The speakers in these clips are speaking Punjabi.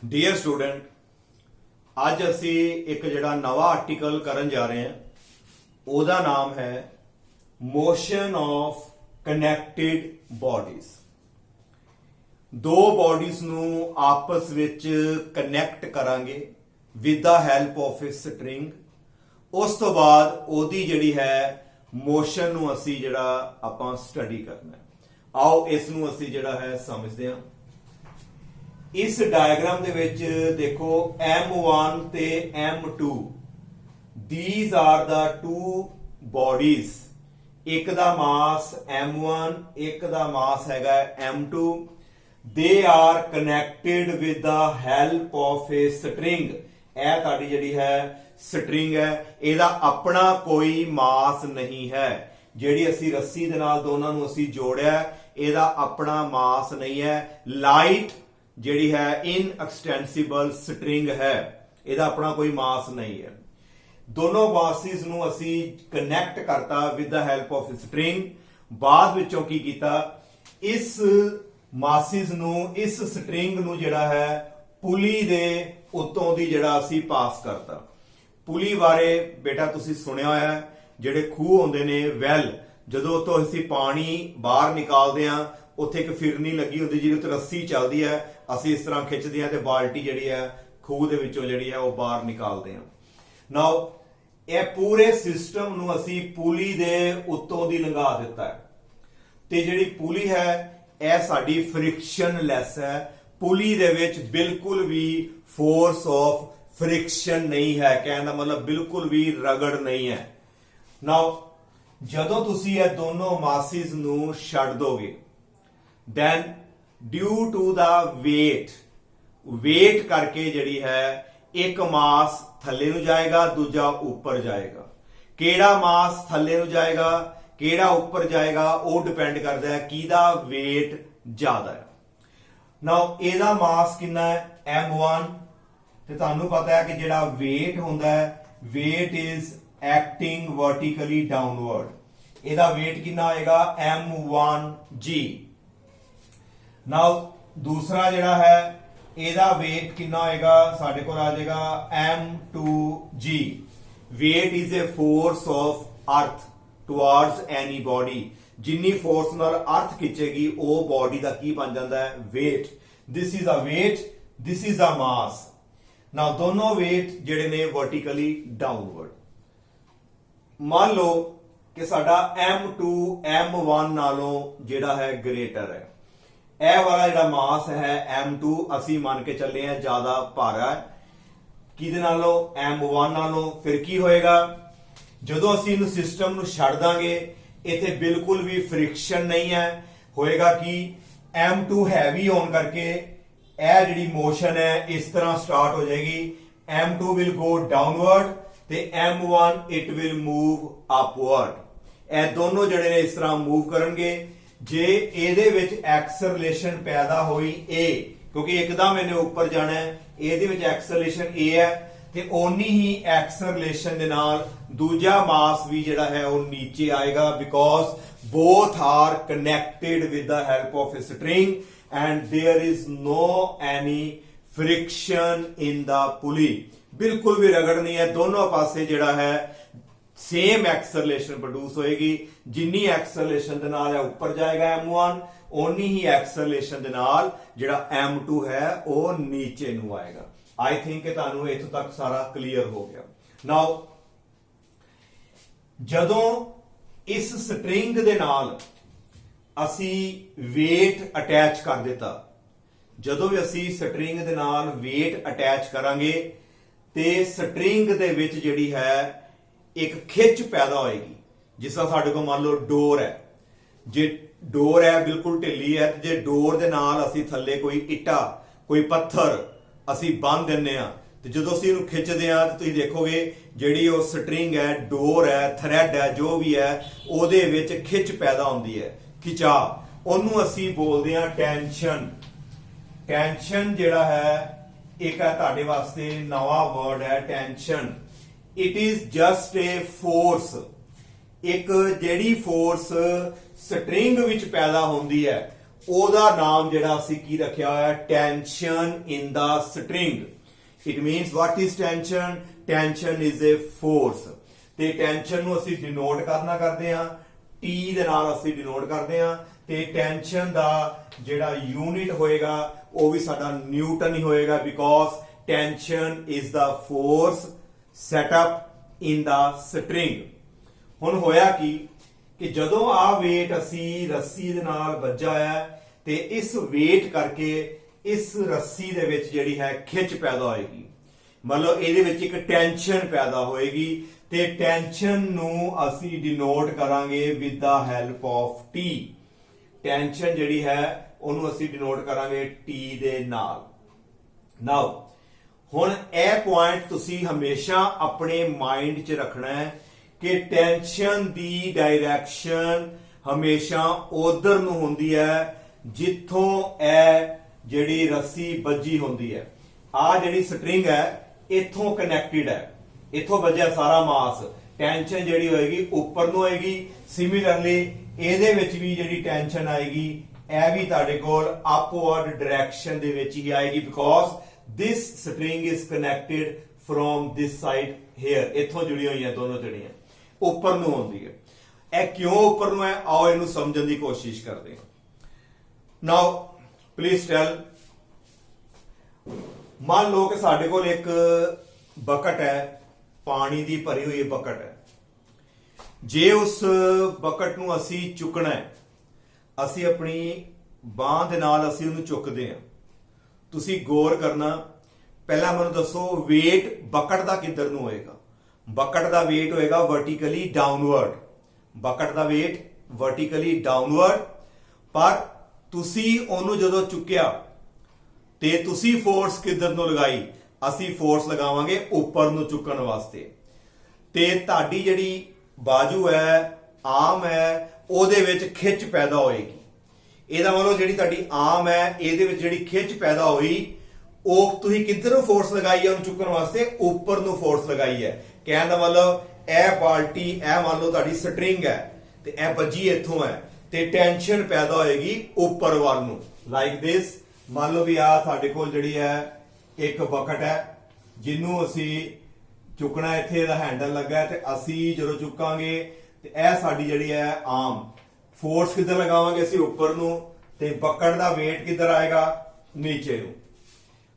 डियर स्टूडेंट, ਅੱਜ ਅਸੀਂ ਇੱਕ ਜਿਹੜਾ ਨਵਾਂ ਆਰਟੀਕਲ ਕਰਨ ਜਾ ਰਹੇ ਹਾਂ ਉਹਦਾ ਨਾਮ ਹੈ ਮੋਸ਼ਨ ਆਫ ਕਨੈਕਟਡ ਬਾਡੀਜ਼। ਦੋ ਬਾਡੀਜ਼ ਨੂੰ ਆਪਸ ਵਿੱਚ ਕਨੈਕਟ ਕਰਾਂਗੇ with the help of a string. ਉਸ ਤੋਂ ਬਾਅਦ ਉਹਦੀ ਜਿਹੜੀ ਹੈ ਮੋਸ਼ਨ ਨੂੰ ਅਸੀਂ ਜਿਹੜਾ ਆਪਾਂ ਸਟੱਡੀ ਕਰਨਾ ਹੈ। ਆਓ ਇਸ ਨੂੰ ਅਸੀਂ ਜਿਹੜਾ ਹੈ ਸਮਝਦੇ ਹਾਂ। इस डायग्राम दे विच देखो M1 ते M2 these are the two bodies। एक दा मास M1 एक दा मास हैगा M2। they are connected with the help of a string। ਇਹ ਤੁਹਾਡੀ ਜਿਹੜੀ ਹੈ ਸਟ੍ਰਿੰਗ ਹੈ, ਇਹਦਾ ਆਪਣਾ ਕੋਈ ਮਾਸ ਨਹੀਂ ਹੈ। ਜਿਹੜੀ ਅਸੀਂ ਰੱਸੀ ਦੇ ਨਾਲ ਦੋਨਾਂ ਨੂੰ ਅਸੀਂ ਜੋੜਿਆ, ਇਹਦਾ ਆਪਣਾ ਮਾਸ ਨਹੀਂ ਹੈ। ਲਾਈਟ ਜਿਹੜੀ ਹੈ ਇਨਐਕਸਟੈਂਸਿਬਲ ਸਟ੍ਰਿੰਗ ਹੈ, ਇਹਦਾ ਆਪਣਾ ਕੋਈ ਮਾਸ ਨਹੀਂ ਹੈ। ਦੋਨੋਂ ਮਾਸਿਸ ਨੂੰ ਅਸੀਂ ਕਨੈਕਟ ਕਰਤਾ with the help of string. ਬਾਅਦ ਵਿੱਚੋਂ ਕੀ ਕੀਤਾ, ਇਸ ਮਾਸਿਸ ਨੂੰ ਇਸ ਸਟ੍ਰਿੰਗ ਨੂੰ ਜਿਹੜਾ ਹੈ ਪੁਲੀ ਦੇ ਉੱਤੋਂ ਦੀ ਜਿਹੜਾ ਅਸੀਂ ਪਾਸ ਕਰਤਾ। ਪੁਲੀ ਬਾਰੇ ਬੇਟਾ ਤੁਸੀਂ ਸੁਣਿਆ ਹੋਇਆ, ਜਿਹੜੇ ਖੂਹ ਹੁੰਦੇ ਨੇ ਵੈਲ, ਜਦੋਂ ਉੱਤੋਂ ਅਸੀਂ ਪਾਣੀ ਬਾਹਰ ਨਿਕਾਲਦੇ ਆ ਉੱਥੇ ਇੱਕ ਫਿਰਨੀ ਲੱਗੀ ਹੁੰਦੀ ਜਿਹਦੇ ਉੱਤੇ ਰੱਸੀ ਚੱਲਦੀ ਹੈ, ਅਸੀਂ ਇਸ ਤਰ੍ਹਾਂ ਖਿੱਚਦੇ ਹਾਂ ਤੇ ਬਾਲਟੀ ਜਿਹੜੀ ਹੈ ਖੂਹ ਦੇ ਵਿੱਚੋਂ ਜਿਹੜੀ ਹੈ ਉਹ ਬਾਹਰ ਨਿਕਾਲਦੇ ਹਾਂ। ਨਾਓ ਇਹ ਪੂਰੇ ਸਿਸਟਮ ਨੂੰ ਅਸੀਂ ਪੁਲੀ ਦੇ ਉੱਤੋਂ ਦੀ ਲੰਘਾ ਦਿੱਤਾ ਹੈ ਤੇ ਜਿਹੜੀ ਪੁਲੀ ਹੈ ਇਹ ਸਾਡੀ ਫ੍ਰਿਕਸ਼ਨਲੈਸ ਹੈ। ਪੁਲੀ ਦੇ ਵਿੱਚ ਬਿਲਕੁਲ ਵੀ ਫੋਰਸ ਆਫ ਫ੍ਰਿਕਸ਼ਨ ਨਹੀਂ ਹੈ, ਕਹਿਣ ਦਾ ਮਤਲਬ ਬਿਲਕੁਲ ਵੀ ਰਗੜ ਨਹੀਂ ਹੈ। ਨਾਓ ਜਦੋਂ ਤੁਸੀਂ ਇਹ ਦੋਨੋਂ ਮਾਸਿਸ ਨੂੰ ਛੱਡ ਦੋਗੇ, then due to the weight ਕਰਕੇ ਜਿਹੜੀ ਹੈ ਇੱਕ ਮਾਸ ਥੱਲੇ ਨੂੰ ਜਾਏਗਾ, ਦੂਜਾ ਉੱਪਰ ਜਾਏਗਾ। ਕਿਹੜਾ ਮਾਸ ਥੱਲੇ ਨੂੰ ਜਾਏਗਾ ਕਿਹੜਾ ਉੱਪਰ ਜਾਏਗਾ ਉਹ ਡਿਪੈਂਡ ਕਰਦਾ ਹੈ ਕਿਹਦਾ weight ਜ਼ਿਆਦਾ ਹੈ। ਨਾਓ ਇਹਦਾ ਮਾਸ ਕਿੰਨਾ ਹੈ M1 ਤੇ ਤੁਹਾਨੂੰ ਪਤਾ ਹੈ ਕਿ ਜਿਹੜਾ weight ਹੁੰਦਾ ਹੈ weight is acting vertically downward। ਇਹਦਾ weight ਕਿੰਨਾ ਆਏਗਾ M1G। ਨਾਓ ਦੂਸਰਾ ਜਿਹੜਾ ਹੈ ਇਹਦਾ weight ਕਿੰਨਾ ਹੋਏਗਾ, ਸਾਡੇ ਕੋਲ ਆ ਜਾਏਗਾ M2G। weight is a force of earth towards any body। ਜਿੰਨੀ ਫੋਰਸ ਨਾਲ ਅਰਥ ਖਿੱਚੇਗੀ ਉਹ ਬਾਡੀ ਦਾ ਕੀ ਬਣ ਜਾਂਦਾ ਹੈ weight। this is a weight, this is a mass। ਨਾਓ ਦੋਨੋਂ weight ਜਿਹੜੇ ਨੇ vertically downward। ਮੰਨ ਲਓ ਕਿ ਸਾਡਾ M2 M1 ਨਾਲੋਂ ਜਿਹੜਾ ਹੈ ਗ੍ਰੇਟਰ ਹੈ। ਇਹ ਵਾਲਾ ਜਿਹੜਾ ਮਾਸ ਹੈ M2 ਅਸੀਂ ਮੰਨ ਕੇ ਚੱਲੇ ਆ ਜ਼ਿਆਦਾ ਭਾਰਾ ਹੈ ਕਿਹਦੇ ਨਾਲੋਂ M1 ਨਾਲੋਂ। ਫਿਰ ਕੀ ਹੋਏਗਾ, ਜਦੋਂ ਅਸੀਂ ਇਹਨੂੰ ਸਿਸਟਮ ਨੂੰ ਛੱਡ ਦਾਂਗੇ ਇੱਥੇ ਬਿਲਕੁਲ ਵੀ ਫ੍ਰਿਕਸ਼ਨ ਨਹੀਂ ਹੈ। ਹੋਏਗਾ ਕਿ M2 ਹੈਵੀ ਹੋਣ ਕਰਕੇ ਇਹ ਜਿਹੜੀ ਮੋਸ਼ਨ ਹੈ ਇਸ ਤਰ੍ਹਾਂ ਸਟਾਰਟ ਹੋ ਜਾਏਗੀ। M2 will go downward ਤੇ M1 it will move upward। ਇਹ ਦੋਨੋਂ ਜਿਹੜੇ ਨੇ ਇਸ ਤਰ੍ਹਾਂ ਮੂਵ ਕਰਨਗੇ। ਜੇ ਇਹਦੇ ਵਿੱਚ ਐਕਸਲਰੇਸ਼ਨ ਪੈਦਾ ਹੋਈ A, ਕਿਉਂਕਿ ਇੱਕਦਮ ਇਹਨੇ ਉੱਪਰ ਜਾਣਾ ਹੈ, ਇਹਦੇ ਵਿੱਚ ਐਕਸਲਰੇਸ਼ਨ A ਹੈ ਤੇ ਓਨੀ ਹੀ ਐਕਸਲਰੇਸ਼ਨ ਦੇ ਨਾਲ ਦੂਜਾ ਮਾਸ ਵੀ ਜਿਹੜਾ ਹੈ ਉਹ ਨੀਚੇ ਆਏਗਾ। Because both are connected with the help of a string and there is no any friction in the pulley। ਬਿਲਕੁਲ ਵੀ ਰਗੜ ਨਹੀਂ ਹੈ, ਦੋਨੋਂ ਪਾਸੇ ਜਿਹੜਾ ਹੈ ਸੇਮ ਐਕਸਲਰੇਸ਼ਨ ਪ੍ਰੋਡਿਊਸ ਹੋਏਗੀ। ਜਿੰਨੀ ਐਕਸਲਰੇਸ਼ਨ ਦੇ ਨਾਲ ਉੱਪਰ ਜਾਏਗਾ M1 ਓਨੀ ਹੀ ਐਕਸਲਰੇਸ਼ਨ ਦੇ ਨਾਲ ਜਿਹੜਾ M2 ਹੈ ਉਹ ਨੀਚੇ ਨੂੰ ਆਏਗਾ। ਆਈ ਥਿੰਕ ਕਿ ਤੁਹਾਨੂੰ ਇੱਥੋਂ ਤੱਕ ਸਾਰਾ ਕਲੀਅਰ ਹੋ ਗਿਆ। ਨਾਓ ਜਦੋਂ ਇਸ ਸਟ੍ਰਿੰਗ ਦੇ ਨਾਲ ਅਸੀਂ weight ਅਟੈਚ ਕਰ ਦਿੱਤਾ, ਜਦੋਂ ਵੀ ਅਸੀਂ ਸਟ੍ਰਿੰਗ ਦੇ ਨਾਲ weight ਅਟੈਚ ਕਰਾਂਗੇ ਤੇ ਸਟ੍ਰਿੰਗ ਦੇ ਵਿੱਚ ਜਿਹੜੀ ਹੈ ਇੱਕ ਖਿੱਚ ਪੈਦਾ ਹੋਏਗੀ। ਜਿਸ ਤਰ੍ਹਾਂ ਸਾਡੇ ਕੋਲ ਮੰਨ ਲਓ ਡੋਰ ਹੈ, ਜੇ ਡੋਰ ਹੈ ਬਿਲਕੁਲ ਢਿੱਲੀ ਹੈ ਤੇ ਜੇ ਡੋਰ ਦੇ ਨਾਲ ਅਸੀਂ ਥੱਲੇ ਕੋਈ ਇੱਟਾ ਕੋਈ ਪੱਥਰ ਅਸੀਂ ਬੰਨ੍ਹ ਦਿੰਨੇ ਆ ਤੇ ਜਦੋਂ ਅਸੀਂ ਇਹਨੂੰ ਖਿੱਚਦੇ ਆ ਤੇ ਤੁਸੀਂ ਦੇਖੋਗੇ ਜਿਹੜੀ ਉਹ ਸਟ੍ਰਿੰਗ ਹੈ, ਡੋਰ ਹੈ, ਥ੍ਰੈਡ ਹੈ, ਜੋ ਵੀ ਹੈ ਉਹਦੇ ਵਿੱਚ ਖਿੱਚ ਪੈਦਾ ਹੁੰਦੀ ਹੈ, ਖਿਚਾ। ਉਹਨੂੰ ਅਸੀਂ ਬੋਲਦੇ ਆ ਟੈਂਸ਼ਨ। ਟੈਂਸ਼ਨ ਜਿਹੜਾ ਹੈ ਇੱਕ ਹੈ ਤੁਹਾਡੇ ਵਾਸਤੇ ਨਵਾਂ ਵਰਡ ਹੈ tension. It is just a force. ਇੱਕ ਜਿਹੜੀ ਫੋਰਸ ਸਟ੍ਰਿੰਗ ਵਿੱਚ ਪੈਦਾ ਹੁੰਦੀ ਹੈ ਉਹਦਾ ਨਾਮ ਜਿਹੜਾ ਅਸੀਂ ਕੀ ਰੱਖਿਆ ਹੋਇਆ, tension in the string. It means what is tension? Tension is a force. ਤੇ ਟੈਂਸ਼ਨ ਨੂੰ ਅਸੀਂ ਡਿਨੋਟ ਕਰਦੇ ਆ, T ਦੇ ਨਾਲ ਅਸੀਂ ਡਿਨੋਟ ਕਰਦੇ ਆ। ਤੇ ਟੈਂਸ਼ਨ ਦਾ ਜਿਹੜਾ ਯੂਨਿਟ ਹੋਏਗਾ ਉਹ ਵੀ ਸਾਡਾ ਨਿਊਟਨ ਹੀ ਹੋਏਗਾ, because tension is the force set up in the string. ਹੁਣ ਹੋਇਆ ਕੀ ਕਿ ਜਦੋਂ ਆ weight ਅਸੀਂ ਰੱਸੀ ਦੇ ਨਾਲ ਵੱਜਾ ਹੈ ਤੇ ਇਸ weight ਕਰਕੇ ਇਸ ਰੱਸੀ ਦੇ ਵਿੱਚ ਜਿਹੜੀ ਹੈ ਖਿੱਚ ਪੈਦਾ ਹੋਏਗੀ, ਮਤਲਬ ਇਹਦੇ ਵਿੱਚ ਇੱਕ ਟੈਂਸ਼ਨ ਪੈਦਾ ਹੋਏਗੀ ਤੇ ਟੈਂਸ਼ਨ ਨੂੰ ਅਸੀਂ ਡਿਨੋਟ ਕਰਾਂਗੇ with the help of T। Tension ਜਿਹੜੀ ਹੈ ਉਹਨੂੰ ਅਸੀਂ ਡਿਨੋਟ ਕਰਾਂਗੇ T ਦੇ ਨਾਲ। ਨਾਓ ਹੁਣ ਇਹ ਪੁਆਇੰਟ ਤੁਸੀਂ ਹਮੇਸ਼ਾ ਆਪਣੇ ਮਾਈਂਡ 'ਚ ਰੱਖਣਾ ਹੈ ਕਿ ਟੈਂਸ਼ਨ ਦੀ ਡਾਇਰੈਕਸ਼ਨ ਹਮੇਸ਼ਾ ਉਧਰ ਨੂੰ ਹੁੰਦੀ ਹੈ ਜਿੱਥੋਂ ਇਹ ਜਿਹੜੀ ਰੱਸੀ ਵੱਜੀ ਹੁੰਦੀ ਹੈ। ਆ ਜਿਹੜੀ ਸਟ੍ਰਿੰਗ ਹੈ ਇੱਥੋਂ ਕਨੈਕਟਡ ਹੈ, ਇੱਥੋਂ ਵੱਜਿਆ ਸਾਰਾ ਮਾਸ। ਟੈਂਸ਼ਨ ਜਿਹੜੀ ਹੋਏਗੀ ਉੱਪਰ ਨੂੰ ਹੋਏਗੀ। ਸਿਮਿਲਰਲੀ ਇਹਦੇ ਵਿੱਚ ਵੀ ਜਿਹੜੀ ਟੈਂਸ਼ਨ ਆਏਗੀ ਇਹ ਵੀ ਤੁਹਾਡੇ ਕੋਲ ਅਪਵਰਡ ਡਾਇਰੈਕਸ਼ਨ ਦੇ ਵਿੱਚ ਹੀ ਆਏਗੀ, because this string is connected from this side here। ਇੱਥੋਂ ਜੁੜੀ ਹੋਈਆਂ ਦੋਨੋਂ ਜੜੀਆਂ ਉੱਪਰ ਨੂੰ ਹੁੰਦੀ ਹੈ। ਇਹ ਕਿਉਂ ਉੱਪਰ ਨੂੰ ਹੈ, ਆਓ ਇਹਨੂੰ ਸਮਝਣ ਦੀ ਕੋਸ਼ਿਸ਼ ਕਰਦੇ ਹਾਂ। ਨਾਓ ਪਲੀਜ਼ ਟੈਲ, ਮੰਨ ਲਓ ਕਿ ਸਾਡੇ ਕੋਲ ਇੱਕ ਬਕਟ ਹੈ, ਪਾਣੀ ਦੀ ਭਰੀ ਹੋਈ ਬਕਟ ਹੈ। ਜੇ ਉਸ ਬਕਟ ਨੂੰ ਅਸੀਂ ਚੁੱਕਣਾ ਹੈ, ਅਸੀਂ ਆਪਣੀ ਬਾਹ ਦੇ ਨਾਲ ਅਸੀਂ ਉਹਨੂੰ ਚੁੱਕਦੇ ਹਾਂ। ਤੁਸੀਂ ਗੌਰ ਕਰਨਾ, ਪਹਿਲਾਂ ਮੈਨੂੰ ਦੱਸੋ weight ਬਕਟ ਦਾ ਕਿੱਧਰ ਨੂੰ ਹੋਏਗਾ? ਬਕਟ ਦਾ weight ਹੋਏਗਾ ਵਰਟੀਕਲੀ ਡਾਊਨਵਰਡ। ਬਕਟ ਦਾ weight ਵਰਟੀਕਲੀ ਡਾਊਨਵਰਡ। ਪਰ ਤੁਸੀਂ ਉਹਨੂੰ ਜਦੋਂ ਚੁੱਕਿਆ ਤੇ ਤੁਸੀਂ ਫੋਰਸ ਕਿੱਧਰ ਨੂੰ ਲਗਾਈ? ਅਸੀਂ ਫੋਰਸ ਲਗਾਵਾਂਗੇ ਉੱਪਰ ਨੂੰ ਚੁੱਕਣ ਵਾਸਤੇ। ਤੇ ਤੁਹਾਡੀ ਜਿਹੜੀ ਬਾਜੂ ਹੈ, ਆਰਮ ਹੈ, ਉਹਦੇ ਵਿੱਚ ਖਿੱਚ ਪੈਦਾ ਹੋਏਗੀ। ਇਹਦਾ ਮਤਲਬ ਜਿਹੜੀ ਤੁਹਾਡੀ ਆਰਮ ਹੈ ਇਹਦੇ ਵਿੱਚ ਜਿਹੜੀ ਖਿੱਚ ਪੈਦਾ ਹੋਈ ਉਹ ਤੁਸੀਂ ਕਿੱਧਰ ਨੂੰ ਫੋਰਸ ਲਗਾਈ ਹੈ ਉਹਨੂੰ ਚੁੱਕਣ ਵਾਸਤੇ? ਉੱਪਰ ਨੂੰ ਫੋਰਸ ਲਗਾਈ ਹੈ। ਕਹਿਣ ਦਾ ਮਤਲਬ ਇਹ ਬਾਲਟੀ, ਇਹ ਮੰਨ ਲਓ ਤੁਹਾਡੀ ਸਟ੍ਰਿੰਗ ਹੈ ਤੇ ਇਹ ਵੱਜੀ ਇੱਥੋਂ ਹੈ ਤੇ ਟੈਂਸ਼ਨ ਪੈਦਾ ਹੋਏਗੀ ਉੱਪਰ ਵੱਲ ਨੂੰ, ਲਾਈਕ ਦਿਸ। ਮੰਨ ਲਓ ਵੀ ਆ ਸਾਡੇ ਕੋਲ ਜਿਹੜੀ ਹੈ ਇੱਕ ਬਕਟ ਹੈ ਜਿਹਨੂੰ ਅਸੀਂ ਚੁੱਕਣਾ, ਇੱਥੇ ਇਹਦਾ ਹੈਂਡਲ ਲੱਗਾ ਹੈ ਤੇ ਅਸੀਂ ਜਦੋਂ ਚੁੱਕਾਂਗੇ ਤੇ ਇਹ ਸਾਡੀ ਜਿਹੜੀ ਹੈ ਆਰਮ, ਫੋਰਸ ਕਿੱਧਰ ਲਗਾਵਾਂਗੇ ਅਸੀਂ? ਉੱਪਰ ਨੂੰ। ਤੇ ਬਕਟ ਦਾ weight ਕਿੱਧਰ ਆਏਗਾ? ਨੀਚੇ ਨੂੰ।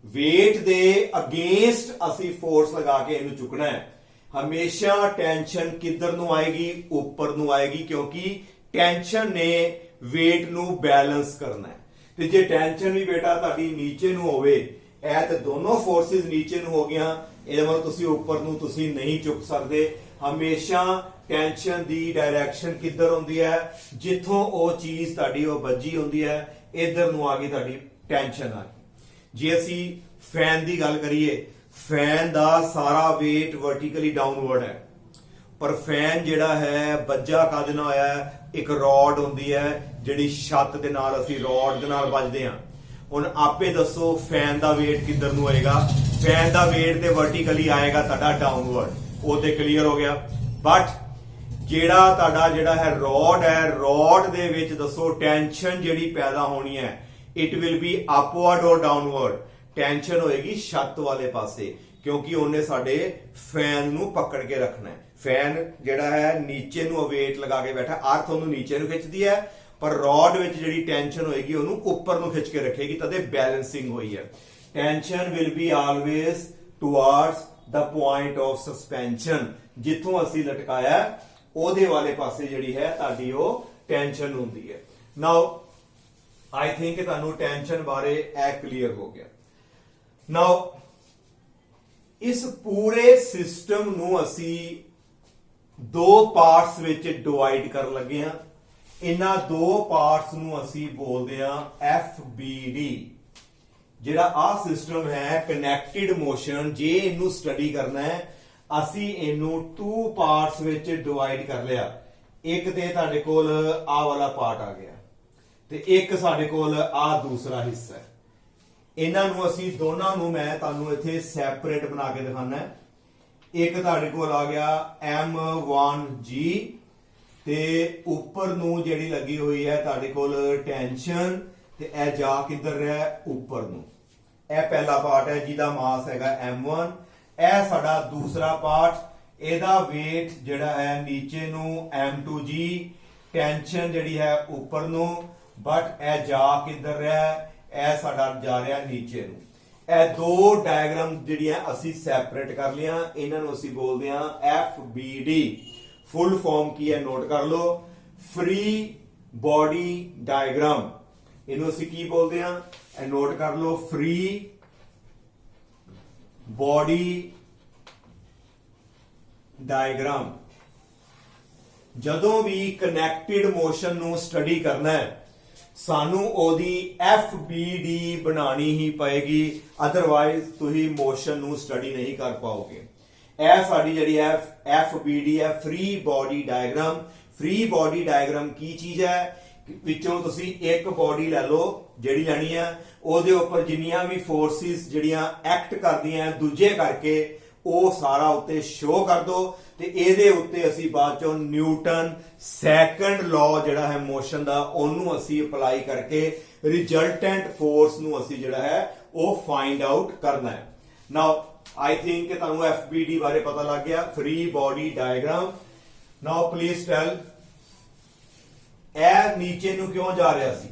weight ਦੇ ਅਗੇਂਸਟ ਅਸੀਂ ਫੋਰਸ ਲਗਾ ਕੇ ਇਹਨੂੰ ਚੁੱਕਣਾ ਹੈ। ਹਮੇਸ਼ਾ ਟੈਂਸ਼ਨ ਕਿੱਧਰ ਨੂੰ ਆਏਗੀ? ਉੱਪਰ ਨੂੰ ਆਏਗੀ, ਕਿਉਂਕਿ ਟੈਂਸ਼ਨ ਨੇ weight ਨੂੰ ਬੈਲੈਂਸ ਕਰਨਾ ਹੈ। ਤੇ ਜੇ ਟੈਂਸ਼ਨ ਵੀ ਬੇਟਾ ਤੁਹਾਡੀ ਨੀਚੇ ਨੂੰ ਹੋਵੇ, ਇਹ ਤੇ ਦੋਨੋਂ ਫੋਰਸਿਸ ਨੀਚੇ ਨੂੰ ਹੋ ਗਈਆਂ, ਇਹਦਾ ਮਤਲਬ ਤੁਸੀਂ ਉੱਪਰ ਨੂੰ ਤੁਸੀਂ ਨਹੀਂ ਚੁੱਕ ਸਕਦੇ। ਹਮੇਸ਼ਾ ਟੈਂਸ਼ਨ ਦੀ ਡਾਇਰੈਕਸ਼ਨ ਕਿੱਧਰ ਹੁੰਦੀ ਹੈ? ਜਿੱਥੋਂ ਉਹ ਚੀਜ਼ ਤੁਹਾਡੀ ਉਹ ਵੱਜੀ ਹੁੰਦੀ ਹੈ, ਇਧਰ ਨੂੰ ਆ ਗਈ ਤੁਹਾਡੀ ਟੈਂਸ਼ਨ ਆ ਗਈ। ਜੇ ਅਸੀਂ ਫੈਨ ਦੀ ਗੱਲ ਕਰੀਏ, ਫੈਨ ਦਾ ਸਾਰਾ weight ਵਰਟੀਕਲੀ ਡਾਊਨਵਰਡ ਹੈ, ਪਰ ਫੈਨ ਜਿਹੜਾ ਹੈ ਵੱਜਾ ਕਾਹਦੇ ਨਾਲ ਹੋਇਆ ਹੈ? ਇੱਕ ਰੋਡ ਹੁੰਦੀ ਹੈ ਜਿਹੜੀ ਛੱਤ ਦੇ ਨਾਲ, ਅਸੀਂ ਰੋਡ ਦੇ ਨਾਲ ਵੱਜਦੇ ਹਾਂ। ਹੁਣ ਆਪੇ ਦੱਸੋ ਫੈਨ ਦਾ weight ਕਿੱਧਰ ਨੂੰ ਹੋਏਗਾ? ਫੈਨ ਦਾ weight ਤੇ ਵਰਟੀਕਲੀ ਆਏਗਾ ਤੁਹਾਡਾ ਡਾਊਨਵਰਡ। ਉਹ ਤੇ ਕਲੀਅਰ ਹੋ ਗਿਆ। ਬਟ ਜਿਹੜਾ ਤੁਹਾਡਾ ਜਿਹੜਾ ਹੈ ਰੋਡ ਦੇ ਵਿੱਚ ਦੱਸੋ ਟੈਂਸ਼ਨ ਜਿਹੜੀ ਪੈਦਾ ਹੋਣੀ ਹੈ, ਇਟ ਵਿਲ ਬੀ ਅਪਵਰਡ ਔਰ ਡਾਊਨਵਰਡ। ਟੈਂਸ਼ਨ ਹੋਏਗੀ ਛੱਤ ਵਾਲੇ ਪਾਸੇ, ਕਿਉਂਕਿ ਉਹਨੇ ਸਾਡੇ ਫੈਨ ਨੂੰ ਪਕੜ ਕੇ ਰੱਖਣਾ ਹੈ। ਫੈਨ ਜਿਹੜਾ ਹੈ ਨੀਚੇ ਨੂੰ weight ਲਗਾ ਕੇ ਬੈਠਾ, ਅਰਥ ਉਹਨੂੰ ਨੀਚੇ ਨੂੰ ਖਿੱਚਦੀ ਹੈ, ਪਰ ਰੋਡ ਵਿੱਚ ਜਿਹੜੀ ਟੈਂਸ਼ਨ ਹੋਏਗੀ ਉਹਨੂੰ ਉੱਪਰ ਨੂੰ ਖਿੱਚ ਕੇ ਰੱਖੇਗੀ, ਤਦੇ ਬੈਲੈਂਸਿੰਗ ਹੋਈ ਹੈ। Tension will be always towards the point of suspension. ਜਿੱਥੋਂ ਅਸੀਂ ਲਟਕਾਇਆ ਉਹਦੇ ਵਾਲੇ ਪਾਸੇ ਜਿਹੜੀ ਹੈ ਤੁਹਾਡੀ ਉਹ ਟੈਂਸ਼ਨ ਹੁੰਦੀ ਹੈ। ਨਾਓ ਆਈ ਥਿੰਕ ਤੁਹਾਨੂੰ ਟੈਂਸ਼ਨ ਬਾਰੇ ਇਹ ਕਲੀਅਰ ਹੋ ਗਿਆ। ਨਾਓ ਇਸ ਪੂਰੇ ਸਿਸਟਮ ਨੂੰ ਅਸੀਂ ਦੋ ਪਾਰਟਸ ਵਿੱਚ ਡਿਵਾਈਡ ਕਰਨ ਲੱਗੇ ਹਾਂ। ਇਹਨਾਂ ਦੋ ਪਾਰਟਸ ਨੂੰ ਅਸੀਂ ਬੋਲਦੇ ਹਾਂ FBD। ਜਿਹੜਾ ਆਹ ਸਿਸਟਮ ਹੈ ਕਨੈਕਟਡ ਮੋਸ਼ਨ, ਜੇ ਇਹਨੂੰ ਸਟੱਡੀ ਕਰਨਾ ਹੈ ਅਸੀਂ ਇਹਨੂੰ ਟੂ ਪਾਰਟਸ ਵਿੱਚ ਡਿਵਾਈਡ ਕਰ ਲਿਆ। ਇੱਕ ਤੇ ਤੁਹਾਡੇ ਕੋਲ ਆਹ ਵਾਲਾ ਪਾਰਟ ਆ ਗਿਆ ਤੇ ਇੱਕ ਸਾਡੇ ਕੋਲ ਆਹ ਦੂਸਰਾ ਹਿੱਸਾ ਹੈ। ਇਹਨਾਂ ਨੂੰ ਅਸੀਂ ਦੋਨਾਂ ਨੂੰ ਮੈਂ ਤੁਹਾਨੂੰ ਇੱਥੇ ਸੈਪਰੇਟ ਬਣਾ ਕੇ ਦਿਖਾਣਾ ਹੈ। ਇੱਕ ਤੁਹਾਡੇ ਕੋਲ ਆ ਗਿਆ M1G ਤੇ ਉੱਪਰ ਨੂੰ ਜਿਹੜੀ ਲੱਗੀ ਹੋਈ ਹੈ ਤੁਹਾਡੇ ਕੋਲ ਟੈਂਸ਼ਨ, ਤੇ ਇਹ ਜਾ ਕਿੱਧਰ ਰਿਹਾ ਹੈ? ਉੱਪਰ ਨੂੰ। ਇਹ ਪਹਿਲਾ ਪਾਰਟ ਹੈ ਜਿਹਦਾ ਮਾਸ ਹੈਗਾ m1। ਇਹ ਸਾਡਾ ਦੂਸਰਾ ਪਾਰਟ, ਇਹਦਾ weight ਜਿਹੜਾ ਹੈ ਨੀਚੇ ਨੂੰ m2g, ਟੈਂਸ਼ਨ ਜਿਹੜੀ ਹੈ ਉੱਪਰ ਨੂੰ, ਬਟ ਇਹ ਜਾ ਕਿੱਧਰ ਰਿਹਾ ਹੈ? ਇਹ ਸਾਡਾ ਜਾ ਰਿਹਾ ਨੀਚੇ ਨੂੰ। ਇਹ ਦੋ ਡਾਇਗਰਾਮ ਜਿਹੜੀਆਂ ਅਸੀਂ ਸੈਪਰੇਟ ਕਰ ਲਿਆ, ਇਹਨਾਂ ਨੂੰ ਅਸੀਂ ਬੋਲਦੇ ਹਾਂ FBD। ਫੁੱਲ ਫਾਰਮ ਕੀ ਹੈ ਨੋਟ ਕਰ ਲਓ, ਫ੍ਰੀ ਬੋਡੀ ਡਾਇਗਰਾਮ। ਇਹਨੂੰ ਅਸੀਂ ਕੀ ਬੋਲਦੇ ਹਾਂ? ਇਹ ਨੋਟ ਕਰ ਲਓ, ਫ੍ਰੀ ਬੋਡੀ ਡਾਇਗਰਾਮ। ਜਦੋਂ ਵੀ ਕਨੈਕਟਿਡ ਮੋਸ਼ਨ ਨੂੰ ਸਟੱਡੀ ਕਰਨਾ ਹੈ ਸਾਨੂੰ ਉਹਦੀ FBD ਬਣਾਣੀ ਹੀ ਪਏਗੀ, ਅਦਰਵਾਈਜ਼ ਤੁਸੀਂ ਮੋਸ਼ਨ ਨੂੰ ਸਟੱਡੀ ਨਹੀਂ ਕਰ ਪਾਓਗੇ। ਇਹ ਸਾਡੀ ਜਿਹੜੀ ਹੈ FBD ਹੈ, free body diagram. Free body diagram ਕੀ ਚੀਜ਼ ਹੈ? ਵਿੱਚੋਂ ਤੁਸੀਂ ਇੱਕ ਬੋਡੀ ਲੈ ਲਓ ਜਿਹੜੀ ਲੈਣੀ ਹੈ, ਉਹਦੇ ਉੱਪਰ ਜਿੰਨੀਆਂ ਵੀ ਫੋਰਸਿਸ ਜਿਹੜੀਆਂ ਐਕਟ ਕਰਦੀਆਂ ਦੂਜੇ ਕਰਕੇ ਉਹ ਸਾਰਾ ਉੱਤੇ ਸ਼ੋ ਕਰ ਦੋ, ਤੇ ਇਹਦੇ ਉੱਤੇ ਅਸੀਂ ਬਾਅਦ ਚੋਂ ਨਿਊਟਨ ਸੈਕੰਡ ਲਾਅ ਜਿਹੜਾ ਹੈ ਮੋਸ਼ਨ ਦਾ ਉਹਨੂੰ ਅਸੀਂ ਅਪਲਾਈ ਕਰਕੇ ਰਿਜ਼ਲਟੈਂਟ ਫੋਰਸ ਨੂੰ ਅਸੀਂ ਜਿਹੜਾ ਹੈ ਉਹ ਫਾਈਂਡ ਆਊਟ ਕਰਨਾ ਹੈ। ਨਾਓ ਆਈ ਥਿੰਕ ਕਿ ਤੁਹਾਨੂੰ FBD ਬਾਰੇ ਪਤਾ ਲੱਗ ਗਿਆ, free body diagram. Now please tell, ਇਹ ਨੀਚੇ ਨੂੰ ਕਿਉਂ ਜਾ ਰਿਹਾ ਸੀ?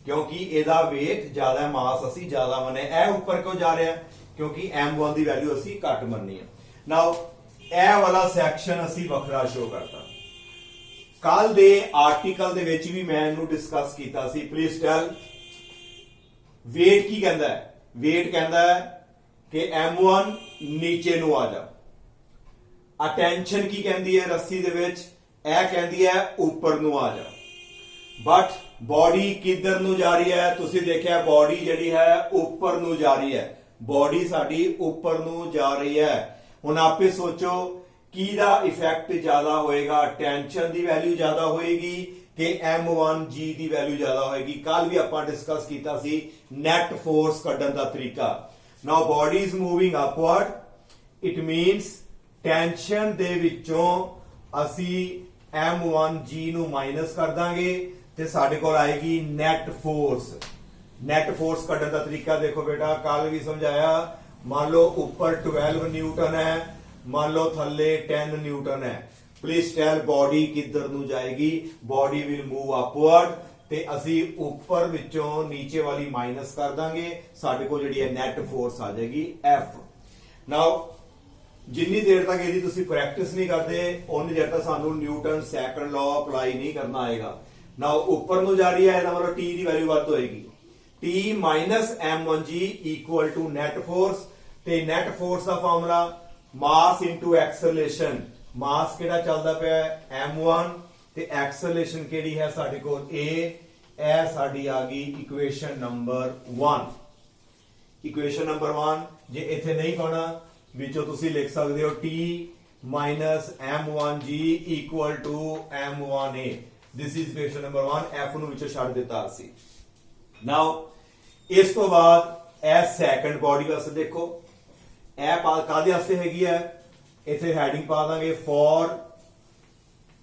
ਕਿਉਂਕਿ ਇਹਦਾ weight ਜ਼ਿਆਦਾ ਹੈ, ਮਾਸ ਅਸੀਂ ਜ਼ਿਆਦਾ ਮੰਨਿਆ। ਇਹ ਉੱਪਰ ਕਿਉਂ ਜਾ ਰਿਹਾ? ਕਿਉਂਕਿ m1 ਦੀ ਵੈਲਿਊ ਅਸੀਂ ਘੱਟ ਮੰਨੀ ਹੈ। ਨਾਓ ਇਹ ਵਾਲਾ ਸੈਕਸ਼ਨ ਅਸੀਂ ਵੱਖਰਾ ਸ਼ੋ ਕਰਤਾ। ਕੱਲ ਦੇ ਆਰਟੀਕਲ ਦੇ ਵਿੱਚ ਵੀ ਮੈਂ ਇਹਨੂੰ ਡਿਸਕਸ ਕੀਤਾ ਸੀ। ਪਲੀਜ਼ ਟੈਲ, weight ਕੀ ਕਹਿੰਦਾ ਹੈ? weight ਕਹਿੰਦਾ ਹੈ ਕਿ m1 ਨੀਚੇ ਨੂੰ ਆ ਜਾ। ਅਟੈਂਸ਼ਨ ਕੀ ਕਹਿੰਦੀ ਹੈ ਰੱਸੀ ਦੇ ਵਿੱਚ? ਇਹ ਕਹਿੰਦੀ ਹੈ ਉੱਪਰ ਨੂੰ ਆ ਜਾ। ਬਟ ਬੋਡੀ ਕਿੱਧਰ ਨੂੰ ਜਾ ਰਹੀ ਹੈ? ਤੁਸੀਂ ਦੇਖਿਆ ਬੋਡੀ ਜਿਹੜੀ ਹੈ ਉੱਪਰ ਨੂੰ ਜਾ ਰਹੀ ਹੈ। ਬੋਡੀ ਸਾਡੀ ਉੱਪਰ ਨੂੰ ਜਾ ਰਹੀ ਹੈ। ਹੁਣ ਆਪੇ ਸੋਚੋ ਕਿਹਦਾ ਇਫੈਕਟ ਜ਼ਿਆਦਾ ਹੋਏਗਾ? ਟੈਂਸ਼ਨ ਦੀ ਵੈਲਿਊ ਜ਼ਿਆਦਾ ਹੋਏਗੀ ਕਿ m1g ਦੀ ਵੈਲਿਊ ਜ਼ਿਆਦਾ ਹੋਏਗੀ? ਕੱਲ ਵੀ ਆਪਾਂ ਡਿਸਕਸ ਕੀਤਾ ਸੀ ਨੈਟ ਫੋਰਸ ਕੱਢਣ ਦਾ ਤਰੀਕਾ। Now body is moving upward, it means tension ਦੇ ਵਿੱਚੋਂ ਅਸੀਂ m1g ਨੂੰ ਮਾਈਨਸ ਕਰ ਦਾਂਗੇ ਤੇ ਸਾਡੇ ਕੋਲ ਆਏਗੀ ਨੈਟ ਫੋਰਸ। ਨੈਟ ਫੋਰਸ ਕੱਢਣ ਦਾ ਤਰੀਕਾ ਦੇਖੋ ਬੇਟਾ, ਕੱਲ ਵੀ ਸਮਝਾਇਆ। ਮੰਨ ਲਓ ਉੱਪਰ 12 ਨਿਊਟਨ ਹੈ, ਮੰਨ ਲਓ ਥੱਲੇ 10 ਨਿਊਟਨ ਹੈ। ਪਲੀਜ਼ ਟੈਲ ਬੋਡੀ ਕਿੱਧਰ ਨੂੰ ਜਾਏਗੀ? ਬੋਡੀ ਵਿਲ ਮੂਵ ਅਪਵਰਡ, ਤੇ ਅਸੀਂ ਉੱਪਰ ਵਿੱਚੋਂ ਨੀਚੇ ਵਾਲੀ ਮਾਈਨਸ ਕਰ ਦਾਂਗੇ, ਸਾਡੇ ਕੋਲ ਜਿਹੜੀ ਹੈ ਨੈਟ ਫੋਰਸ ਆ ਜਾਏਗੀ F। ਨਾਓ ਜਿੰਨੀ ਦੇਰ ਤੱਕ ਇਹਦੀ ਤੁਸੀਂ ਪ੍ਰੈਕਟਿਸ ਨਹੀਂ ਕਰਦੇ ਉਨੀ ਦੇਰ ਤੱਕ ਸਾਨੂੰ ਨਿਊਟਨ ਸੈਕੰਡ ਲਾਅ ਅਪਲਾਈ ਨਹੀਂ ਕਰਨਾ ਆਏਗਾ। ਨਾਓ ਉੱਪਰ ਨੂੰ ਜਾ ਰਹੀ ਹੈ, ਇਹਦਾ ਮਤਲਬ T ਦੀ ਵੈਲਿਊ ਵੱਧ ਹੋਏਗੀ। T minus m1g equal to net force, ਤੇ net force ਦਾ ਫਾਰਮੂਲਾ mass into acceleration। ਮਾਸ ਕਿਹੜਾ ਚੱਲਦਾ ਪਿਆ ਹੈ? m1, ਤੇ ਐਕਸਲਰੇਸ਼ਨ ਕਿਹੜੀ ਹੈ ਸਾਡੇ ਕੋਲ? a। ਇਹ ਸਾਡੀ ਆ ਗਈ ਇਕੁਏਸ਼ਨ ਨੰਬਰ 1। ਇਕੁਏਸ਼ਨ ਨੰਬਰ 1 ਜੇ ਇੱਥੇ ਨਹੀਂ ਪਾਣਾ ਵਿੱਚੋਂ ਤੁਸੀਂ ਲਿਖ ਸਕਦੇ ਹੋ T minus m1g equal to m1a। This is equation number 1। F ਨੂੰ ਵਿੱਚੋਂ ਛੱਡ ਦਿੱਤਾ ਅਸੀਂ। ਨਾਓ ਇਸ ਤੋਂ ਬਾਅਦ ਇਹ ਸੈਕੰਡ ਬੋਡੀ ਵਾਸਤੇ ਦੇਖੋ, ਇਹ ਕਾਹਦੇ ਵਾਸਤੇ ਹੈਗੀ ਹੈ? ਇੱਥੇ ਹੈਡਿੰਗ ਪਾ ਦਾਂਗੇ ਫॉर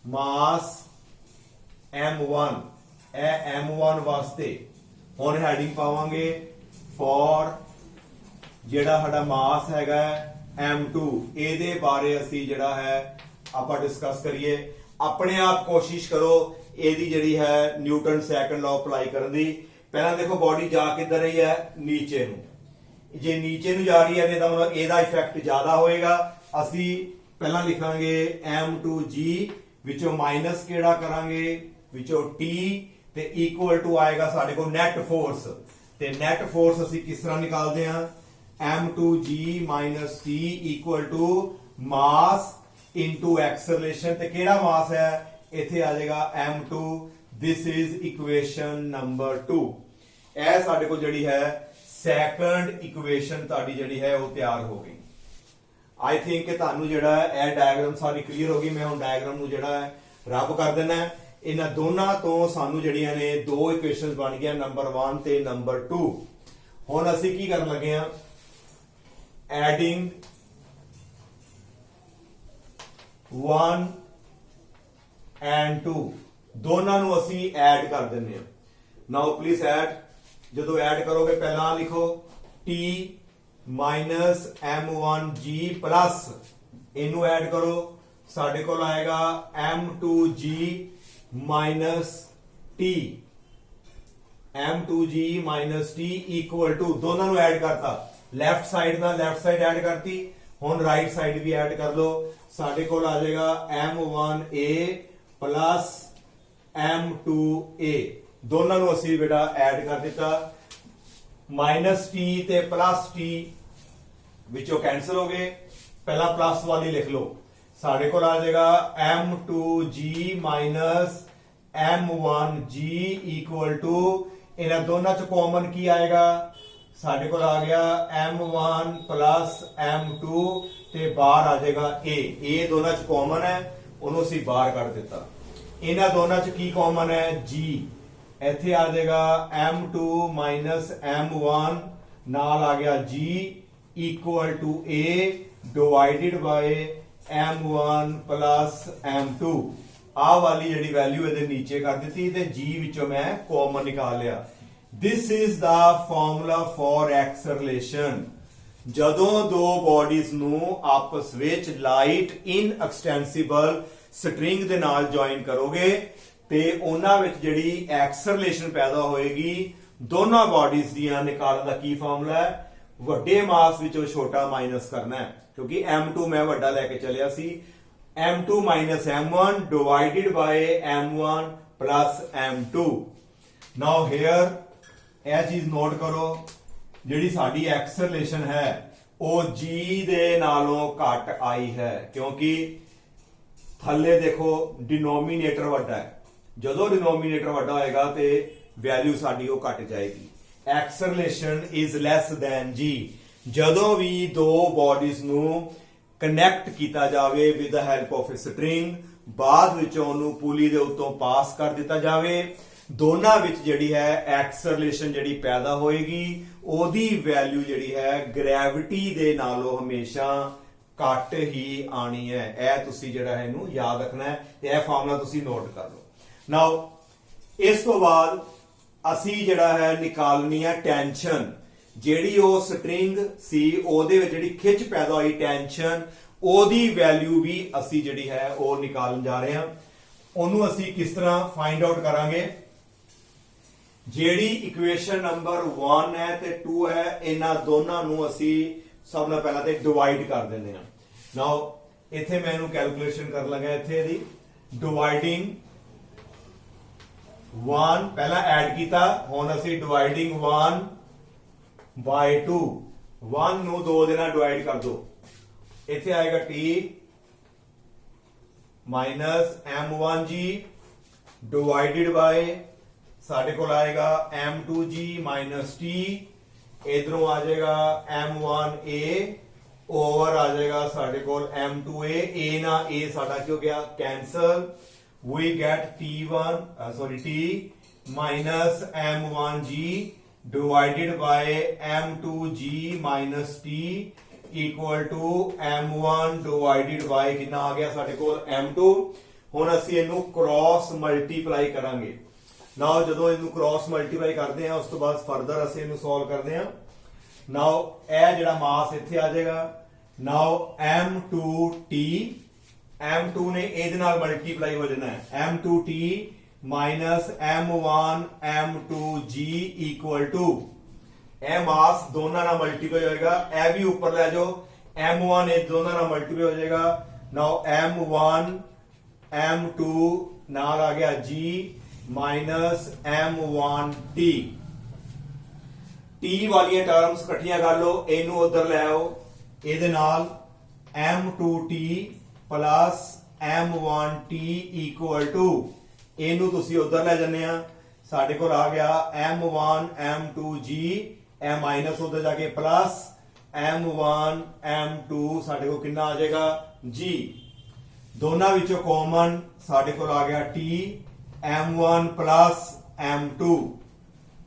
ਮਾਸ m1। ਇਹ m1 ਵਾਸਤੇ। ਹੁਣ ਹੈਡਿੰਗ ਪਾਵਾਂਗੇ ਫॉर ਜਿਹੜਾ ਸਾਡਾ ਮਾਸ ਹੈਗਾ m2। ਇਹਦੇ ਬਾਰੇ ਅਸੀਂ ਜਿਹੜਾ ਹੈ ਆਪਾਂ ਡਿਸਕਸ ਕਰੀਏ। ਆਪਣੇ ਆਪ ਕੋਸ਼ਿਸ਼ ਕਰੋ ਇਹਦੀ ਜਿਹੜੀ ਹੈ ਨਿਊਟਨ ਸੈਕੰਡ ਲਾਅ ਅਪਲਾਈ ਕਰਨ ਦੀ। ਪਹਿਲਾਂ ਦੇਖੋ ਬੋਡੀ ਜਾ ਕਿੱਧਰ ਰਹੀ ਹੈ? ਨੀਚੇ ਨੂੰ। ਜੇ ਨੀਚੇ ਨੂੰ ਜਾ ਰਹੀ ਹੈ ਤੇ ਮਤਲਬ ਇਹਦਾ ਇਫੈਕਟ ਜ਼ਿਆਦਾ ਹੋਏਗਾ। ਅਸੀਂ ਪਹਿਲਾਂ ਲਿਖਾਂਗੇ m2g, ਵਿੱਚੋਂ ਮਾਈਨਸ ਕਿਹੜਾ ਕਰਾਂਗੇ? ਵਿੱਚੋਂ t, ਤੇ ਇਕੁਅਲ ਟੂ ਆਏਗਾ ਸਾਡੇ ਕੋਲ ਨੈਟ ਫੋਰਸ। ਤੇ ਨੈਟ ਫੋਰਸ ਅਸੀਂ ਕਿਸ ਤਰ੍ਹਾਂ ਨਿਕਾਲਦੇ ਹਾਂ? m2g minus t equal to mass into acceleration. ਤੇ ਕਿਹੜਾ ਮਾਸ ਹੈ? ਇੱਥੇ ਆ ਜਾਏਗਾ m2। This is equation number 2। ਇਹ ਸਾਡੇ ਕੋਲ ਜਿਹੜੀ ਹੈ ਸੈਕੰਡ ਇਕੁਏਸ਼ਨ ਤੁਹਾਡੀ ਜਿਹੜੀ ਹੈ ਉਹ ਤਿਆਰ ਹੋ ਗਈ। ਆਈ ਥਿੰਕ ਕਿ ਤੁਹਾਨੂੰ ਜਿਹੜਾ ਹੈ ਇਹ ਡਾਇਗਰਾਮ ਸਾਰੀ ਕਲੀਅਰ ਹੋ ਗਈ। ਮੈਂ ਹੁਣ ਡਾਇਗਰਾਮ ਨੂੰ ਜਿਹੜਾ ਹੈ ਰੱਬ ਕਰ ਦੇਣਾ ਹੈ। ਇਹਨਾਂ ਦੋਨਾਂ ਤੋਂ ਸਾਨੂੰ ਜਿਹੜੀਆਂ ਨੇ ਦੋ ਇਕੁਏਸ਼ਨਸ ਬਣ ਗਈਆਂ, ਨੰਬਰ 1 ਤੇ ਨੰਬਰ 2। ਹੁਣ ਅਸੀਂ ਕੀ ਕਰਨ ਲੱਗੇ ਹਾਂ? ਐਡਿੰਗ 1 and 2 ਦੋਨਾਂ ਨੂੰ ਅਸੀਂ ਐਡ ਕਰ ਦਿੰਦੇ ਹਾਂ। ਨਾਓ ਪਲੀਜ਼ ਐਡ ਜਦੋਂ ਐਡ ਕਰੋਗੇ ਪਹਿਲਾਂ ਲਿਖੋ t ਮਾਈਨਸ m1g ਪਲੱਸ ਇਹਨੂੰ ਐਡ ਕਰੋ ਸਾਡੇ ਕੋਲ ਆਏਗਾ m2g minus t m2g minus t equal to ਦੋਨਾਂ ਨੂੰ ਐਡ ਕਰਤਾ ਲੈਫਟ ਸਾਈਡ ਨਾਲ ਲੈਫਟ ਸਾਈਡ ਐਡ ਕਰਤੀ ਹੁਣ ਰਾਈਟ ਸਾਈਡ ਵੀ ਐਡ ਕਰ ਲਓ ਸਾਡੇ ਕੋਲ ਆ ਜਾਏਗਾ m1a ਪਲੱਸ m2a ਦੋਨਾਂ ਨੂੰ ਅਸੀਂ ਬੇਟਾ ਐਡ ਕਰ ਦਿੱਤਾ ਮਾਈਨਸ t ਤੇ ਪਲੱਸ t ਵਿੱਚੋਂ ਕੈਨਸਲ ਹੋ ਗਏ ਪਹਿਲਾਂ ਪਲੱਸ ਵਾਲੀ ਲਿਖ ਲਓ ਸਾਡੇ ਕੋਲ ਆ ਜਾਏਗਾ m2g minus m1g equal to ਇਹਨਾਂ ਦੋਨਾਂ ਚ ਕਾਮਨ ਕੀ ਆਏਗਾ ਸਾਡੇ ਕੋਲ ਆ ਗਿਆ m1 plus m2 ਤੇ ਬਾਹਰ ਆ ਜਾਏਗਾ a ਦੋਨਾਂ ਚ ਕਾਮਨ ਹੈ ਉਹਨੂੰ ਅਸੀਂ ਬਾਹਰ ਕੱਢ ਦਿੱਤਾ ਇਹਨਾਂ ਦੋਨਾਂ ਚ ਕੀ ਕਾਮਨ ਹੈ g ਇੱਥੇ ਆ ਜਾਏਗਾ m2 m1 ਨਾਲ ਆ ਗਿਆ g equal to a divided by m1 plus m2 ਆ ਵਾਲੀ ਜਿਹੜੀ ਵੈਲਿਊ ਇਹਦੇ ਨੀਚੇ ਕਰ ਦਿੱਤੀ ਤੇ g ਵਿੱਚੋਂ ਮੈਂ ਕਾਮਨ ਨਿਕਾਲ ਲਿਆ This is the formula for acceleration ਜਦੋਂ ਦੋ ਬੋਡੀਜ਼ ਨੂੰ ਆਪਸ ਵਿੱਚ ਲਾਈਟ ਇਨਐਕਸਟੈਂਸਿਬਲ ਸਟ੍ਰਿੰਗ ਦੇ ਨਾਲ ਜੁਆਇਨ ਕਰੋਗੇ ਤੇ ਉਹਨਾਂ ਵਿੱਚ ਜਿਹੜੀ ਐਕਸਲਰੇਸ਼ਨ ਪੈਦਾ ਹੋਏਗੀ ਦੋਨਾਂ ਬੋਡੀਜ਼ ਦੀਆਂ ਨਿਕਾਲਣ ਦਾ ਕੀ ਫਾਰਮੂਲਾ ਹੈ ਵੱਡੇ ਮਾਸ ਵਿੱਚੋਂ ਛੋਟਾ ਮਾਈਨਸ ਕਰਨਾ ਹੈ ਕਿਉਂਕਿ m2 ਮੈਂ ਵੱਡਾ ਲੈ ਕੇ ਚੱਲਿਆ ਸੀ m2 minus m1 divided by m1 plus m2 now here ਇਹ ਚੀਜ਼ ਨੋਟ ਕਰੋ ਜਿਹੜੀ ਸਾਡੀ ਐਕਸਲਰੇਸ਼ਨ ਹੈ ਉਹ g ਦੇ ਨਾਲੋਂ ਘੱਟ ਆਈ ਹੈ ਕਿਉਂਕਿ ਥੱਲੇ ਦੇਖੋ ਡਿਨੋਮੀਨੇਟਰ ਵੱਡਾ ਹੈ ਜਦੋਂ ਡਿਨੋਮੀਨੇਟਰ ਵੱਡਾ ਹੋਏਗਾ ਤੇ ਵੈਲਿਊ ਸਾਡੀ ਉਹ ਘਟ ਜਾਏਗੀ acceleration is less than g ਜਦੋਂ ਵੀ ਦੋ ਬੋਡੀਜ਼ ਨੂੰ ਕਨੈਕਟ ਕੀਤਾ ਜਾਵੇ with the help of a string ਬਾਅਦ ਵਿੱਚ ਉਹਨੂੰ ਪੁਲੀ ਦੇ ਉੱਤੋਂ ਪਾਸ ਕਰ ਦਿੱਤਾ ਜਾਵੇ ਦੋਨਾਂ ਵਿੱਚ ਜਿਹੜੀ ਹੈ ਐਕਸਲਰੇਸ਼ਨ ਜਿਹੜੀ ਪੈਦਾ ਹੋਏਗੀ ਉਹਦੀ ਵੈਲਿਊ ਜਿਹੜੀ ਹੈ ਗ੍ਰੈਵਿਟੀ ਦੇ ਨਾਲੋਂ ਹਮੇਸ਼ਾ ਘੱਟ ਹੀ ਆਣੀ ਹੈ ਇਹ ਤੁਸੀਂ ਜਿਹੜਾ ਇਹਨੂੰ ਯਾਦ ਰੱਖਣਾ ਹੈ ਤੇ ਇਹ ਫਾਰਮੂਲਾ ਤੁਸੀਂ ਨੋਟ ਕਰ ਲਓ ਨਾਓ ਇਸ ਤੋਂ ਬਾਅਦ ਅਸੀਂ ਜਿਹੜਾ ਹੈ ਨਿਕਾਲਣੀ ਹੈ ਟੈਂਸ਼ਨ ਜਿਹੜੀ ਉਹ ਸਟ੍ਰਿੰਗ ਸੀ ਉਹਦੇ ਵਿੱਚ ਜਿਹੜੀ ਖਿੱਚ ਪੈਦਾ ਹੋਈ ਟੈਂਸ਼ਨ ਉਹਦੀ ਵੈਲਿਊ ਵੀ ਅਸੀਂ ਜਿਹੜੀ ਹੈ ਉਹ ਨਿਕਾਲਣ ਜਾ ਰਹੇ ਹਾਂ ਉਹਨੂੰ ਅਸੀਂ ਕਿਸ ਤਰ੍ਹਾਂ ਫਾਈਂਡ ਆਊਟ ਕਰਾਂਗੇ ਜਿਹੜੀ ਇਕੁਏਸ਼ਨ ਨੰਬਰ 1 ਹੈ ਤੇ 2 ਹੈ ਇਹਨਾਂ ਦੋਨਾਂ ਨੂੰ ਅਸੀਂ ਸਭ ਤੋਂ ਪਹਿਲਾਂ ਤੇ ਡਿਵਾਈਡ ਕਰ ਦਿੰਦੇ ਹਾਂ ਨਾਓ ਇੱਥੇ ਮੈਂ ਇਹਨੂੰ ਕੈਲਕੂਲੇਸ਼ਨ ਕਰਨ ਲੱਗਾ ਇੱਥੇ ਇਹਦੀ ਡਿਵਾਈਡਿੰਗ 1 ਪਹਿਲਾਂ ਐਡ ਕੀਤਾ ਹੁਣ ਅਸੀਂ ਡਿਵਾਈਡਿੰਗ 1 by 2 1 ਨੂੰ 2 ਦੇ ਨਾਲ ਡਿਵਾਈਡ ਕਰ ਦੋ ਇੱਥੇ ਆਏਗਾ t minus m1g divided by ਸਾਡੇ ਕੋਲ ਆਏਗਾ m2g minus t ਇਧਰੋਂ ਆ ਜਾਏਗਾ m1a ਓਵਰ ਆ ਜਾਏਗਾ ਸਾਡੇ ਕੋਲ m2a a ਨਾ a ਸਾਡਾ ਕੀ ਹੋ ਗਿਆ cancel we get t minus m1g divided by m2g minus t equal to m1 divided by ਕਿੰਨਾ ਆ ਗਿਆ ਸਾਡੇ ਕੋਲ m2 ਹੁਣ ਅਸੀਂ ਇਹਨੂੰ ਕ੍ਰਾਸ ਮਲਟੀਪਲਾਈ ਕਰਾਂਗੇ ਨਾਓ ਜਦੋਂ ਇਹਨੂੰ ਕ੍ਰਾਸ ਮਲਟੀਪਲਾਈ ਕਰਦੇ ਆ ਉਸ ਤੋਂ ਬਾਅਦ ਫਰਦਰ ਅਸੀਂ ਇਹਨੂੰ ਸੋਲਵ ਕਰਦੇ ਆ ਨਾਓ ਇਹ ਜਿਹੜਾ ਮਾਸ ਇੱਥੇ ਆ ਜਾਏਗਾ ਨਾਓ m2 ਨੇ ਇਹਦੇ ਨਾਲ ਮਲਟੀਪਲਾਈ ਹੋ ਜਾਣਾ ਹੈ m2t minus m1 m2g equal to ਇਹ ਮਾਸ ਦੋਨਾਂ ਨਾਲ ਮਲਟੀਪਲਾਈ ਹੋਏਗਾ ਇਹ ਵੀ ਉੱਪਰ ਲੈ ਜਾਓ m1 ਇਹ ਦੋਨਾਂ ਨਾਲ ਮਲਟੀਪਲਾਈ ਹੋ ਜਾਏਗਾ ਨਾਓ m1 m2 ਨਾਲ ਆ ਗਿਆ g minus m1t t ਵਾਲੀਆਂ ਟਰਮਸ ਇਕੱਠੀਆਂ ਕਰ ਲਓ ਇਹਨੂੰ ਉਧਰ ਲੈ ਆਓ ਇਹਦੇ ਨਾਲ m2t plus m1t equal to ਇਹਨੂੰ ਤੁਸੀਂ ਉਧਰ ਲੈ ਜੰਨੇ ਆ ਸਾਡੇ ਕੋਲ ਆ ਗਿਆ m1 m2g ਇਹ ਮਾਈਨਸ ਉਧਰ ਜਾ ਕੇ ਪਲੱਸ m1 m2 ਸਾਡੇ ਕੋਲ ਕਿੰਨਾ ਆ ਜਾਏਗਾ g ਦੋਨਾਂ ਵਿੱਚੋਂ ਕਾਮਨ ਸਾਡੇ ਕੋਲ ਆ ਗਿਆ t m1 plus m2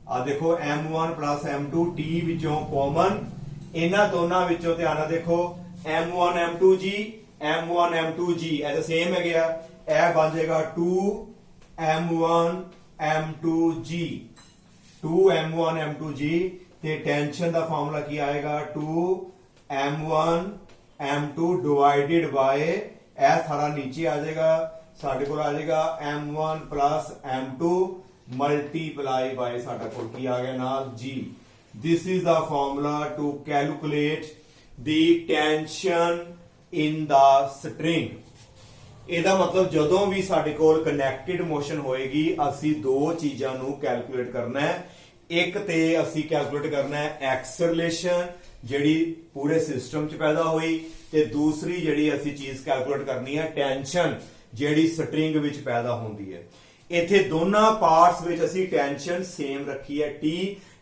ਆ ਦੇਖੋ m1 plus m2 t ਵਿੱਚੋਂ ਕਾਮਨ ਇਹਨਾਂ ਦੋਨਾਂ ਵਿੱਚੋਂ ਧਿਆਨ ਨਾਲ ਦੇਖੋ m1 m2g m1 m2g ਇਹ ਤਾਂ ਸੇਮ ਹੈ ਗਿਆ ਇਹ ਬਣ ਜਾਏਗਾ 2 m1 m2g 2m1 m2g ਤੇ ਟੈਂਸ਼ਨ ਦਾ ਫਾਰਮੂਲਾ ਕੀ ਆਏਗਾ 2m1 m2 ਡਿਵਾਈਡਡ ਬਾय ਇਹ ਸਾਰਾ ਨੀਚੇ ਆ ਜਾਏਗਾ ਸਾਡੇ ਕੋਲ ਆ ਜਾਏਗਾ m1 plus m2 ਮਲਟੀਪਲਾਈ ਬਾय ਸਾਡਾ ਕੋਲ ਕੀ ਆ ਗਿਆ ਨਾਲ g this is the formula to calculate the tension in the string ਇਹਦਾ ਮਤਲਬ ਜਦੋਂ ਵੀ ਸਾਡੇ ਕੋਲ ਕਨੈਕਟਡ ਮੋਸ਼ਨ ਹੋਏਗੀ ਅਸੀਂ ਦੋ ਚੀਜ਼ਾਂ ਨੂੰ ਕੈਲਕੂਲੇਟ ਕਰਨਾ ਹੈ ਇੱਕ ਤੇ ਅਸੀਂ ਕੈਲਕੂਲੇਟ ਕਰਨਾ ਹੈ ਐਕਸਲਰੇਸ਼ਨ ਜਿਹੜੀ ਪੂਰੇ ਸਿਸਟਮ 'ਚ ਪੈਦਾ ਹੋਈ ਤੇ ਦੂਸਰੀ ਜਿਹੜੀ ਅਸੀਂ ਚੀਜ਼ ਕੈਲਕੂਲੇਟ ਕਰਨੀ ਹੈ ਟੈਂਸ਼ਨ ਜਿਹੜੀ ਸਟ੍ਰਿੰਗ ਵਿੱਚ ਪੈਦਾ ਹੁੰਦੀ ਹੈ ਇੱਥੇ ਦੋਨਾਂ ਪਾਰਟਸ ਵਿੱਚ ਅਸੀਂ ਟੈਂਸ਼ਨ ਸੇਮ ਰੱਖੀ ਹੈ T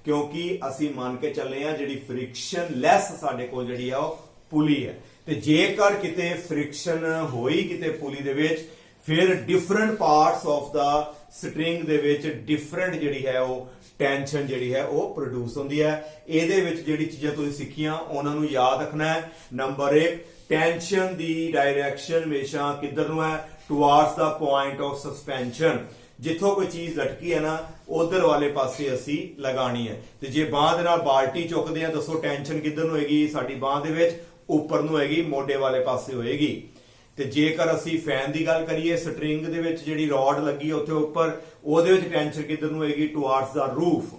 ਕਿਉਂਕਿ ਅਸੀਂ ਮੰਨ ਕੇ ਚੱਲੇ ਆ ਜਿਹੜੀ ਫ੍ਰਿਕਸ਼ਨ ਲੈਸ ਸਾਡੇ ਕੋਲ ਜਿਹੜੀ ਆ ਉਹ ਪੁਲੀ ਹੈ ਤੇ ਜੇਕਰ ਕਿਤੇ ਫ੍ਰਿਕਸ਼ਨ ਹੋਈ ਕਿਤੇ ਪੁਲੀ ਦੇ ਵਿੱਚ ਫਿਰ different parts of the string ਦੇ ਵਿੱਚ ਡਿਫਰੈਂਟ ਜਿਹੜੀ ਹੈ ਉਹ ਟੈਂਸ਼ਨ ਜਿਹੜੀ ਹੈ ਉਹ ਪ੍ਰੋਡਿਊਸ ਹੁੰਦੀ ਹੈ ਇਹਦੇ ਵਿੱਚ ਜਿਹੜੀ ਚੀਜ਼ਾਂ ਤੁਸੀਂ ਸਿੱਖੀਆਂ ਉਹਨਾਂ ਨੂੰ ਯਾਦ ਰੱਖਣਾ ਹੈ ਨੰਬਰ 1 ਟੈਂਸ਼ਨ ਦੀ ਡਾਇਰੈਕਸ਼ਨ ਹਮੇਸ਼ਾ ਕਿੱਧਰ ਨੂੰ ਹੈ ਟੁਵਾਰਡਸ ਦਾ ਪੁਆਇੰਟ ਆਫ ਸਸਪੈਂਸ਼ਨ ਜਿੱਥੋਂ ਕੋਈ ਚੀਜ਼ ਲਟਕੀ ਹੈ ਨਾ ਉਧਰ ਵਾਲੇ ਪਾਸੇ ਅਸੀਂ ਲਗਾਣੀ ਹੈ ਤੇ ਜੇ ਬਾਹ ਦੇ ਨਾਲ ਬਾਲਟੀ ਚੁੱਕਦੇ ਆ ਦੱਸੋ ਟੈਂਸ਼ਨ ਕਿੱਧਰ ਨੂੰ ਹੋਏਗੀ ਸਾਡੀ ਬਾਹ ਦੇ ਵਿੱਚ ਉੱਪਰ ਨੂੰ ਹੋਏਗੀ ਮੋਢੇ ਵਾਲੇ ਪਾਸੇ ਹੋਏਗੀ ਤੇ ਜੇਕਰ ਅਸੀਂ ਫੈਨ ਦੀ ਗੱਲ ਕਰੀਏ ਸਟ੍ਰਿੰਗ ਦੇ ਵਿੱਚ ਜਿਹੜੀ ਰੋਡ ਲੱਗੀ ਹੈ ਉੱਥੇ ਉੱਪਰ ਉਹਦੇ ਵਿੱਚ ਟੈਂਸ਼ਨ ਕਿੱਧਰ ਨੂੰ ਹੋਏਗੀ ਟੁਵਾਰਡਸ ਦਾ ਰੂਫ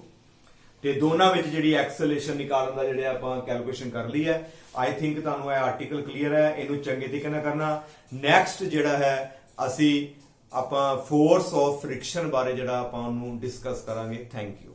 ਤੇ ਦੋਨਾਂ ਵਿੱਚ ਜਿਹੜੀ ਐਕਸਲਰੇਸ਼ਨ ਨਿਕਾਲਣ ਦਾ ਜਿਹੜੇ ਆਪਾਂ ਕੈਲਕੂਲੇਸ਼ਨ ਕਰ ਲਈ ਹੈ ਆਈ ਥਿੰਕ ਤੁਹਾਨੂੰ ਇਹ ਆਰਟੀਕਲ ਕਲੀਅਰ ਹੈ ਇਹਨੂੰ ਚੰਗੇ ਤਰੀਕੇ ਨਾਲ ਕਰਨਾ ਨੈਕਸਟ ਜਿਹੜਾ ਹੈ ਅਸੀਂ ਆਪਾਂ ਫੋਰਸ ਆਫ ਫ੍ਰਿਕਸ਼ਨ ਬਾਰੇ ਜਿਹੜਾ ਆਪਾਂ ਉਹਨੂੰ ਡਿਸਕਸ ਕਰਾਂਗੇ ਥੈਂਕ ਯੂ